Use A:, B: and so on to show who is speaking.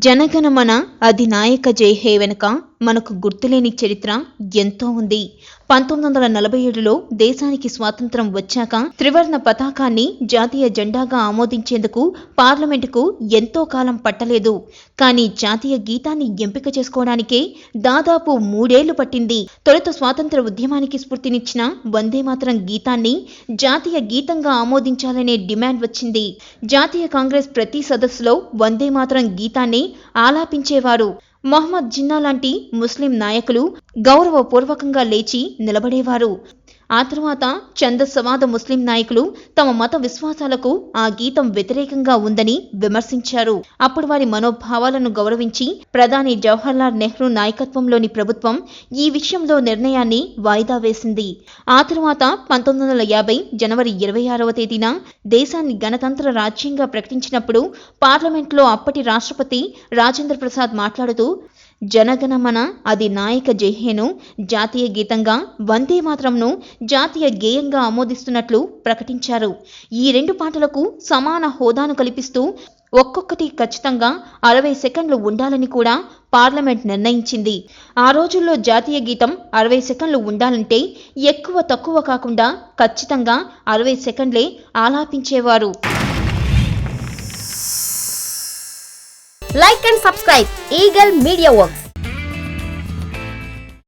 A: జనగణమన అధినాయక జై హే వెనుక మనకు గుర్తులేని చరిత్ర ఎంతో ఉంది. 1947లో దేశానికి స్వాతంత్రం వచ్చాక త్రివర్ణ పతాకాన్ని జాతీయ జెండాగా ఆమోదించేందుకు పార్లమెంటుకు ఎంతో కాలం పట్టలేదు. కానీ జాతీయ గీతాన్ని ఎంపిక చేసుకోవడానికే దాదాపు 3 ఏళ్లు పట్టింది. తొలుత స్వాతంత్ర ఉద్యమానికి స్ఫూర్తినిచ్చిన వందే మాతరం గీతాన్ని జాతీయ గీతంగా ఆమోదించాలనే డిమాండ్ వచ్చింది. జాతీయ కాంగ్రెస్ ప్రతి సదస్సులో వందే మాతరం గీతాన్ని ఆలాపించేవారు. మొహమ్మద్ జిన్నా లాంటి ముస్లిం నాయకులు గౌరవపూర్వకంగా లేచి నిలబడేవారు. ఆ తరువాత ఛందస్సవాద ముస్లిం నాయకులు తమ మత విశ్వాసాలకు ఆ గీతం వ్యతిరేకంగా ఉందని విమర్శించారు. అప్పుడు వారి మనోభావాలను గౌరవించి ప్రధాని జవహర్లాల్ నెహ్రూ నాయకత్వంలోని ప్రభుత్వం ఈ విషయంలో నిర్ణయాన్ని వాయిదా వేసింది. ఆ తరువాత 1950 జనవరి 26వ తేదీన దేశాన్ని గణతంత్ర రాజ్యంగా ప్రకటించినప్పుడు పార్లమెంట్లో అప్పటి రాష్ట్రపతి రాజేంద్ర ప్రసాద్ మాట్లాడుతూ జనగణమన అధినాయక జై హేను జాతీయ గీతంగా, వందే మాతరంను జాతీయ గేయంగా ఆమోదిస్తున్నట్లు ప్రకటించారు. ఈ 2 పాటలకు సమాన హోదాను కల్పిస్తూ ఒక్కొక్కటి ఖచ్చితంగా 60 సెకండ్లు ఉండాలని కూడా పార్లమెంట్ నిర్ణయించింది. ఆ రోజుల్లో జాతీయ గీతం 60 సెకండ్లు ఉండాలంటే ఎక్కువ తక్కువ కాకుండా ఖచ్చితంగా 60 సెకండ్లే ఆలాపించేవారు.
B: Like and subscribe Eagle Media Works.